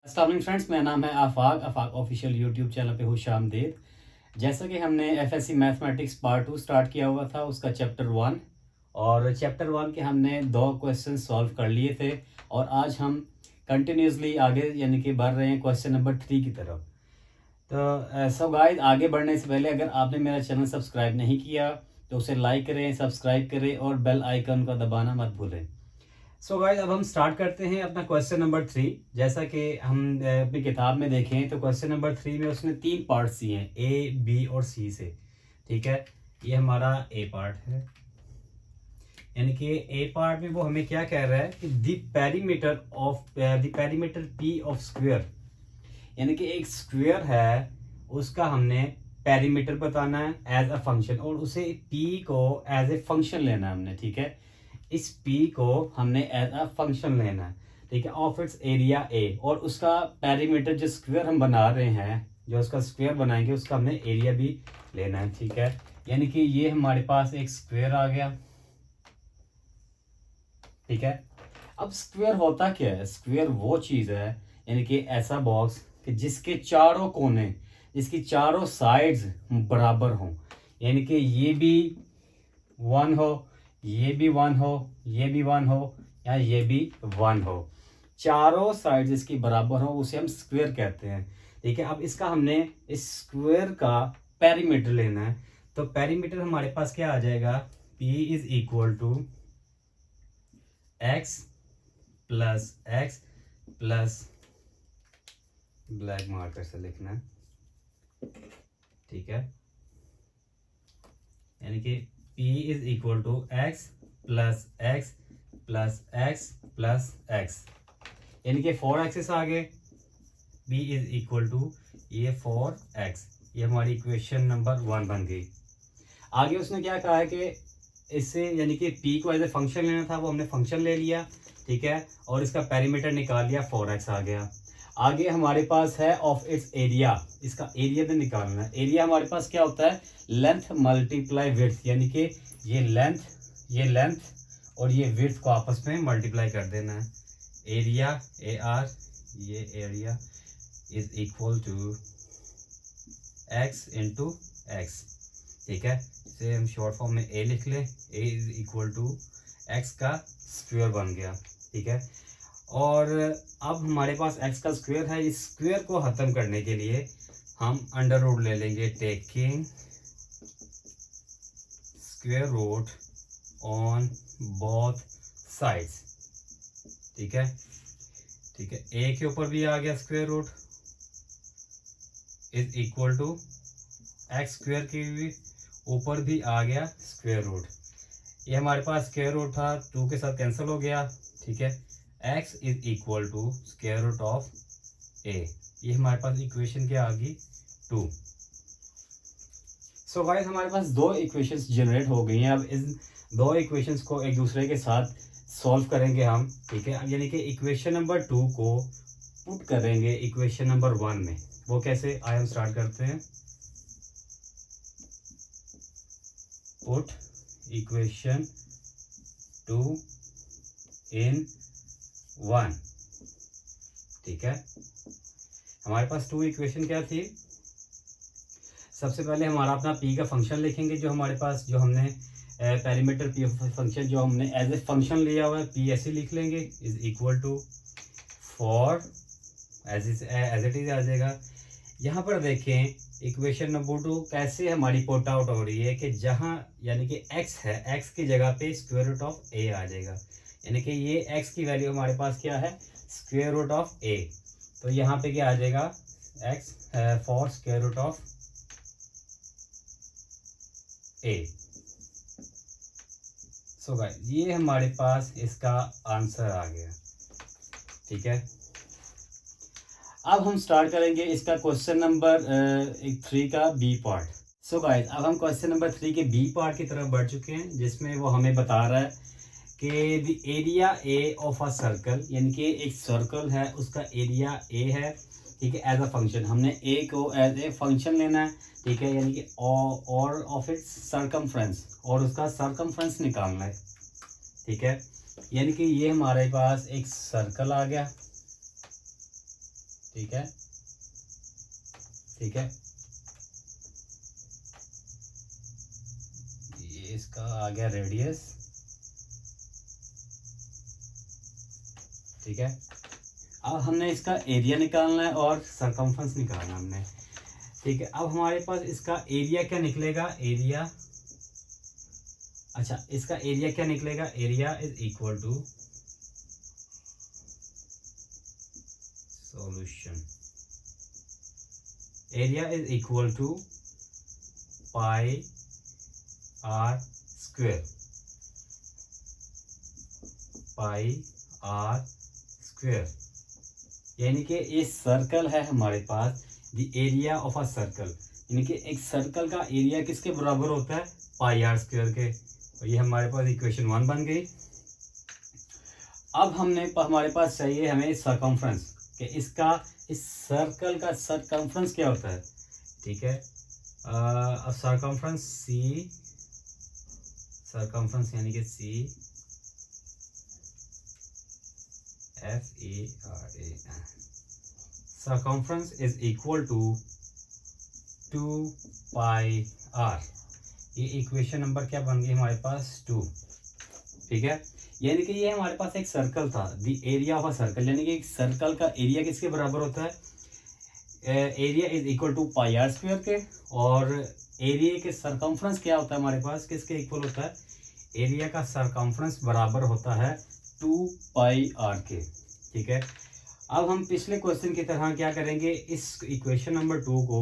अस्सलाम वालेकुम फ्रेंड्स, मेरा नाम है आफाक ऑफिशियल यूट्यूब चैनल पे खुशामदीद। जैसा कि हमने एफएससी मैथमेटिक्स पार्ट 2 स्टार्ट किया हुआ था, उसका चैप्टर 1 और चैप्टर 1 के हमने 2 क्वेश्चन सॉल्व कर लिए थे और आज हम कंटिन्यूसली आगे यानी कि बढ़ रहे हैं क्वेश्चन नंबर 3 की तरफ। तो सो गाइस, आगे बढ़ने से पहले अगर आपने मेरा चैनल सब्सक्राइब नहीं किया तो उसे लाइक करें, सब्सक्राइब करें और बेल आइकन को दबाना मत भूलें। सो गाइस, अब हम स्टार्ट करते हैं अपना क्वेश्चन नंबर 3। जैसा कि हम अपनी किताब में देखें तो क्वेश्चन नंबर 3 में उसने 3 पार्ट्स दिए हैं, ए, बी और सी से। ठीक है, ये हमारा ए पार्ट है। यानी कि ए पार्ट में वो हमें क्या कह रहा है कि the perimeter P of square, यानी कि एक स्क्वायर है उसका हमने पेरीमीटर बताना है एज अ फंक्शन और उसे पी को एज ए फंक्शन लेना है हमने। ठीक है, इस p को हमने एज अ फंक्शन लेना है। ठीक है, ऑफ इट्स एरिया a और उसका पेरीमीटर जो स्क्वायर हम बना रहे हैं, जो उसका स्क्वायर बनाएंगे उसका हमने एरिया भी लेना है। ठीक है, यानी कि ये हमारे पास एक स्क्वायर आ गया। ठीक है, अब स्क्वायर होता क्या है? स्क्वायर वो चीज़ है यानी कि ऐसा बॉक्स कि जिसके चारों कोने, जिसकी चारों साइड्स बराबर हों, यानी कि ये भी 1 हो, ये भी 1 हो, ये भी 1 हो या ये भी 1 हो, चारों साइड इसकी बराबर हो, उसे हम स्क्वायर कहते हैं। ठीक है, अब इसका हमने इस स्क्वायर का पेरीमीटर लेना है। तो पेरीमीटर हमारे पास क्या आ जाएगा? P is equal to x plus black marker से लिखना है। ठीक है, यानी कि P is equal to x plus x plus x plus x, यानी कि 4 एक्सेस आ गए। P इज इक्वल टू ये 4x, ये हमारी इक्वेशन नंबर 1 बन गई। आगे उसने क्या कहा है कि इससे यानी कि P को एज ए फंक्शन लेना था, वो हमने फंक्शन ले लिया। ठीक है, और इसका पेरीमीटर निकाल लिया, 4x आ गया। आगे हमारे पास है ऑफ इट्स एरिया, इसका एरिया भी निकालना है। एरिया हमारे पास क्या होता है? लेंथ मल्टीप्लाई विड्थ, यानी कि ये लेंथ और ये विड्थ को आपस में मल्टीप्लाई कर देना है। एरिया AR, ये area is equal to x into x. ठीक है, इसे हम शॉर्ट फॉर्म में a लिख लें। a is equal to x का स्क्वायर बन गया। ठीक है, और अब हमारे पास x का स्क्वायर है। इस स्क्वायर को खत्म करने के लिए हम अंडर रूट ले लेंगे, taking square root on both sides. ठीक है, ठीक है, a के ऊपर भी आ गया square root is equal to x square के भी ऊपर भी आ गया स्क्वायर रूट। ये हमारे पास स्क्वायर रूट था, 2 के साथ कैंसिल हो गया। ठीक है, x is equal to square root of a, ये हमारे पास इक्वेशन क्या आ गई? 2। सो गाइस, हमारे पास 2 इक्वेशंस जनरेट हो गई हैं। अब इस 2 इक्वेशंस को एक दूसरे के साथ सॉल्व करेंगे हम। ठीक है, अब यानी कि इक्वेशन नंबर 2 को पुट करेंगे इक्वेशन नंबर 1 में। वो कैसे आए, हम स्टार्ट करते हैं। पुट इक्वेशन 2 इन 1। ठीक है, हमारे पास 2 इक्वेशन क्या थी? सबसे पहले हमारा अपना p का फंक्शन लिखेंगे, जो हमारे पास जो हमने पेरीमीटर p फंक्शन जो हमने एज ए फंक्शन लिया हुआ है, p ऐसे लिख लेंगे is equal to 4 as it is आ जाएगा। यहाँ पर देखें इक्वेशन नंबर 2 कैसे हमारी पुट आउट हो रही है कि जहाँ यानी कि x है, x की जगह पे स्क्वायर रूट ऑफ a आ जाएगा। यानी कि ये x की वैल्यू हमारे पास क्या है? Square root of a। तो यहाँ पे क्या आ जाएगा? x for square root of a। So guys, ये हमारे पास इसका आंसर आ गया। ठीक है, अब हम स्टार्ट करेंगे इसका क्वेश्चन नंबर 3 का बी पार्ट। सो गाइस, अब हम क्वेश्चन नंबर 3 के बी पार्ट की तरफ बढ़ चुके हैं, जिसमें वो हमें बता रहा है कि the area A of a circle, यानी कि एक सर्कल है उसका एरिया ए है। ठीक है, एज अ फंक्शन हमने ए को एज ए फंक्शन लेना है। ठीक है, यानी कि और ऑफ इट्स सर्कमफ्रेंस, और उसका सर्कमफ्रेंस निकालना है। ठीक है, यानी कि ये हमारे पास एक सर्कल आ गया। ठीक है, ठीक है, ये इसका आ गया रेडियस, ठीक है। अब हमने इसका एरिया निकालना है और सरकमफ्रेंस निकालना है हमने, ठीक है। अब हमारे पास इसका एरिया क्या निकलेगा, एरिया, अच्छा इसका एरिया क्या निकलेगा, area is equal to solution, area is equal to pi are square, pi are square, यानी कि ये सर्कल है हमारे पास, the area of a circle, यानी कि एक सर्कल का एरिया किसके बराबर होता है, पाई आर स्क्वायर के। और ये हमारे पास इक्वेशन 1 बन गई। अब हमारे पास चाहिए हमें सरकमफ्रेंस, कि इसका, इस सर्कल का सरकमफ्रेंस क्या होता है, ठीक है। अब सरकमफ्रेंस सी, सरकमफ्रेंस यानी कि C FARAN, circumference is equal to 2 pi R. ये इक्वेशन नंबर क्या बन गई हमारे पास, 2, ठीक है। यानी कि ये हमारे पास एक सर्कल था, the area of a circle, यानी कि एक सर्कल का एरिया किसके बराबर होता है, area is equal to pi are square के, और एरिया के सरकमफ्रेंस क्या होता है हमारे पास, किसके इक्वल होता है, एरिया का सरकमफ्रेंस बराबर होता है 2 पाई आर के, ठीक है। अब हम पिछले क्वेश्चन की तरह क्या करेंगे, इस इक्वेशन नंबर 2 को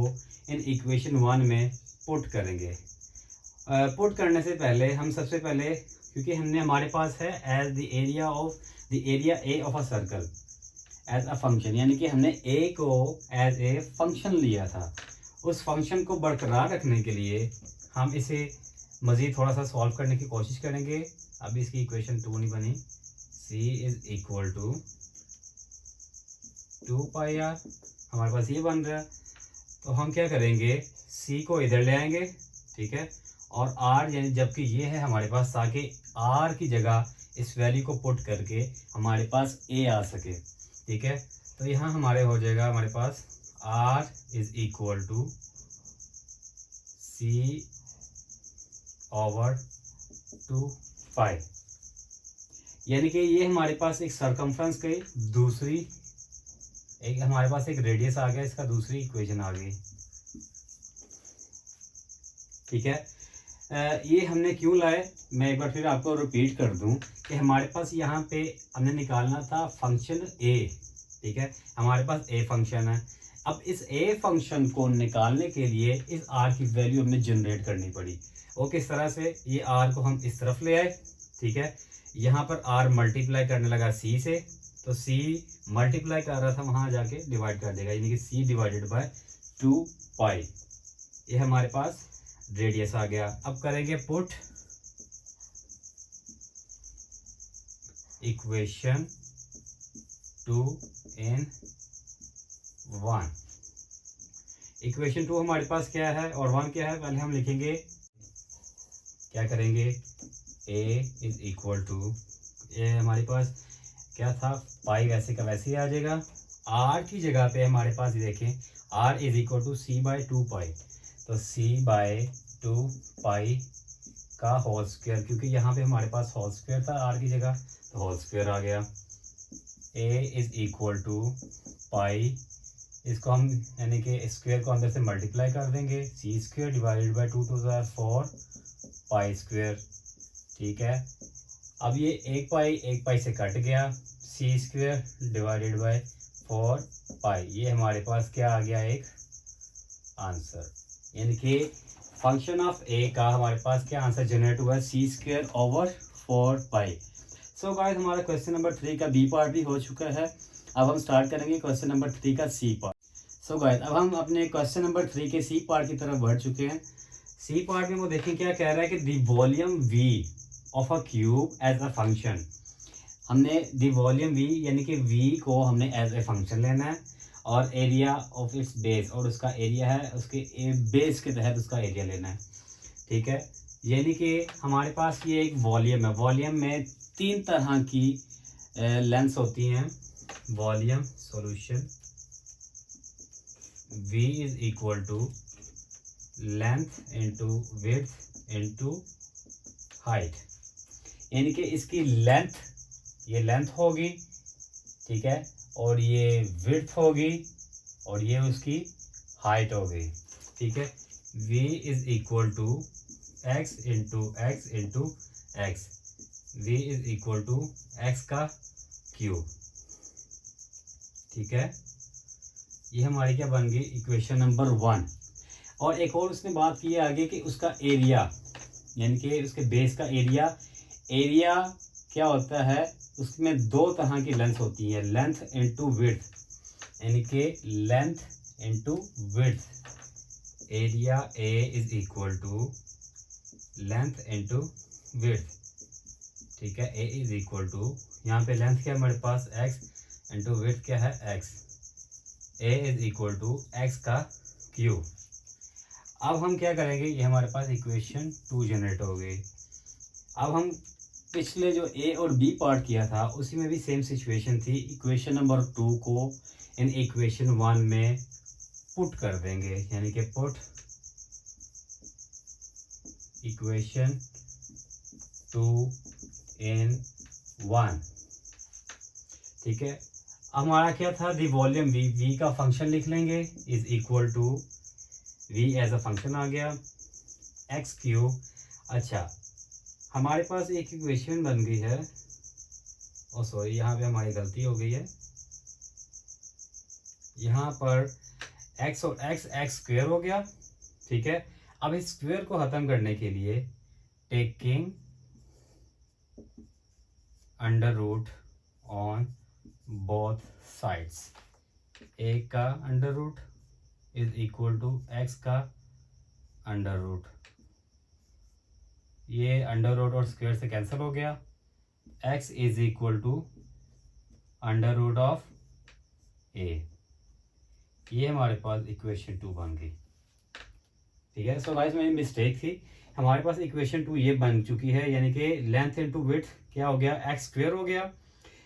इन इक्वेशन 1 में पुट करेंगे। पुट करने से पहले हम सबसे पहले, क्योंकि हमने हमारे पास है as the area of the area A of a circle as a function, यानी कि हमने ए को एज ए फंक्शन लिया था। उस फंक्शन को बरकरार रखने के लिए हम इसे मज़ीद थोड़ा सा सॉल्व करने की कोशिश करेंगे। अभी इसकी इक्वेशन 2 नहीं बनी, c is equal to 2 pi R, हमारे पास ये बन रहा है। तो हम क्या करेंगे, c को इधर ले आएंगे, ठीक है, और r यानी जबकि ये है हमारे पास, ताकि r की जगह इस वैल्यू को पुट करके हमारे पास a आ सके, ठीक है। तो यहाँ हमारे हो जाएगा हमारे पास r is equal to c over 2 pi, यानी कि ये हमारे पास एक सरकमफ्रेंस की दूसरी, एक हमारे पास एक रेडियस आ गया, इसका दूसरी इक्वेशन आ गई, ठीक है। ये हमने क्यों लाए, मैं एक बार फिर आपको रिपीट कर दूं कि हमारे पास यहाँ पे हमने निकालना था फंक्शन a, ठीक है, हमारे पास a फंक्शन है। अब इस a फंक्शन को निकालने के लिए इस r की वैल्यू हमें जनरेट करनी पड़ी। वो किस तरह से, ये r को हम इस तरफ ले आए, ठीक है, यहाँ पर r मल्टीप्लाई करने लगा c से, तो c मल्टीप्लाई कर रहा था, वहाँ जाके डिवाइड कर देगा, यानी कि c डिवाइडेड बाय 2 पाई, ये हमारे पास रेडियस आ गया। अब करेंगे पुट इक्वेशन 2 इन 1, इक्वेशन 2 हमारे पास क्या है और 1 क्या है, पहले हम लिखेंगे, क्या करेंगे, a इज इक्वल टू, ये हमारे पास क्या था, पाई वैसे का वैसे ही आ जाएगा, r की जगह पे हमारे पास ये देखें, r is equal to c by 2 pi, तो c बाई 2 पाई का होल स्क्वायर, क्योंकि यहाँ पे हमारे पास होल स्क्वायर था r की जगह, तो होल स्क्वायर आ गया। a इज इक्वल टू पाई, इसको हम यानी कि स्क्वायर को अंदर से मल्टीप्लाई कर देंगे, c square divided by 2 2 4 pi square, ठीक है। अब ये एक पाई से कट गया, c स्क्वायर डिवाइडेड बाई 4 पाई, ये हमारे पास क्या आ गया, एक आंसर, यानी कि फंक्शन ऑफ a का हमारे पास क्या आंसर जनरेट हुआ है, c स्क्वायर ओवर 4 पाई। सो गाइस, हमारा क्वेश्चन नंबर 3 का b पार्ट भी हो चुका है। अब हम स्टार्ट करेंगे क्वेश्चन नंबर 3 का c पार्ट। सो गाइस, अब हम अपने क्वेश्चन नंबर 3 के c पार्ट की तरफ बढ़ चुके हैं। c पार्ट में वो देखें क्या कह रहा है कि the volume v of a cube as a function, हमने द वॉल्यूम v यानी कि v को हमने एज ए फंक्शन लेना है, और एरिया ऑफ इट्स बेस, और उसका एरिया है उसके बेस के तहत उसका एरिया लेना है, ठीक है। यानी कि हमारे पास ये एक वॉल्यूम है, वॉल्यूम में 3 तरह की लेंस होती हैं, volume, solution v is equal to length into width into height, यानी कि इसकी लेंथ, ये लेंथ होगी, ठीक है, और ये विड्थ होगी और ये उसकी हाइट हो गई, ठीक है। v is equal to x into x into x, v is equal to x का क्यूब, ठीक है। ये हमारी क्या बन गई इक्वेशन नंबर 1। और एक और उसने बात की है आगे कि उसका एरिया, यानी कि उसके बेस का एरिया क्या होता है, उसमें दो तरह की लेंथ होती है, लेंथ इनटू विड्थ, यानी कि length into width. Area A is equal to length into width, ठीक है। ए इज इक्वल टू, यहाँ पे लेंथ क्या है हमारे पास x इंटू विड्थ क्या है x, A is equal to x का क्यूब। अब हम क्या करेंगे, ये हमारे पास इक्वेशन 2 जनरेट हो गई। अब हम पिछले जो ए और बी पार्ट किया था उसी में भी सेम सिचुएशन थी, इक्वेशन नंबर 2 को इन इक्वेशन 1 में पुट कर देंगे, यानी कि पुट इक्वेशन 2 इन 1, ठीक है। हमारा क्या था, दी वॉल्यूम v का फंक्शन लिख लेंगे is equal to v as a function आ गया x क्यूब। अच्छा, हमारे पास एक इक्वेशन बन गई है, ओ सॉरी यहाँ पे हमारी गलती हो गई है, यहाँ पर x और x स्क्वायर हो गया, ठीक है। अब इस स्क्वायर को खत्म करने के लिए taking under root on both sides, a का under root is equal to x का अंडर रूट, ये अंडर रूट और स्क्वायर से कैंसिल हो गया, x is equal to under root of a, ये हमारे पास इक्वेशन 2 बन गई, ठीक है। सो गाइस मेरी मिस्टेक थी, हमारे पास इक्वेशन 2 ये बन चुकी है, यानी कि लेंथ इनटू विड्थ क्या हो गया, x स्क्वायर हो गया।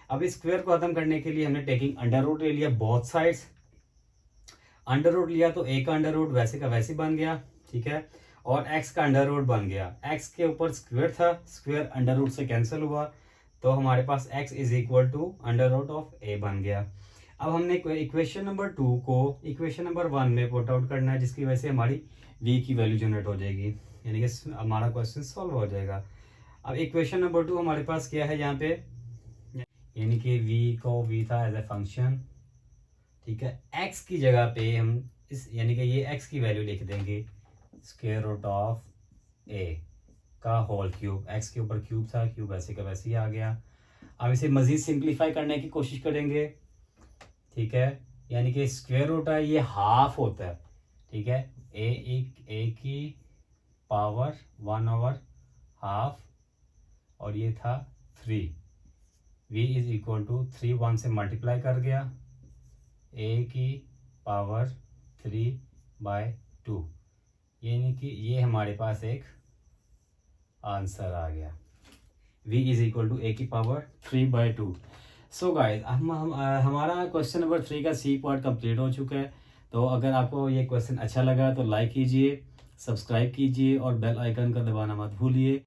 अब इस स्क्वायर को खत्म करने के लिए हमने टेकिंग अंडर रूट ले लिया बोथ साइड्स, अंडर रूट लिया तो a का अंडर रूट वैसे का वैसे बन गया, ठीक है, और x का अंडर रूट बन गया, x के ऊपर स्क्वायर था, स्क्वायर अंडर रूट से कैंसिल हुआ, तो हमारे पास x is equal to under root of a बन गया। अब हमने इक्वेशन नंबर 2 को इक्वेशन नंबर 1 में पुट आउट करना है, जिसकी वजह से हमारी v की वैल्यू जनरेट हो जाएगी, यानी कि हमारा क्वेश्चन सॉल्व हो जाएगा। अब इक्वेशन नंबर 2 हमारे पास क्या है यहाँ पे, यानी कि v था एज ए फंक्शन, ठीक है। x की जगह पे हम इस, यानी कि ये x की वैल्यू लिख देंगे स्क्वायर रूट ऑफ a का होल क्यूब, x के ऊपर क्यूब था, क्यूब वैसे का वैसे ही आ गया। अब इसे मज़ीद सिंप्लीफाई करने की कोशिश करेंगे, ठीक है, यानी कि स्क्वायर रूट है ये हाफ होता है, ठीक है, a की पावर 1/2 और ये था 3, v इज इक्वल टू 3 1 से मल्टीप्लाई कर गया, a की पावर 3/2, यानी कि ये हमारे पास एक आंसर आ गया, v is equal to a की पावर 3/2। सो गाइस हमारा क्वेश्चन नंबर 3 का सी पार्ट कंप्लीट हो चुका है। तो अगर आपको ये क्वेश्चन अच्छा लगा तो लाइक कीजिए, सब्सक्राइब कीजिए और बेल आइकन का दबाना मत भूलिए।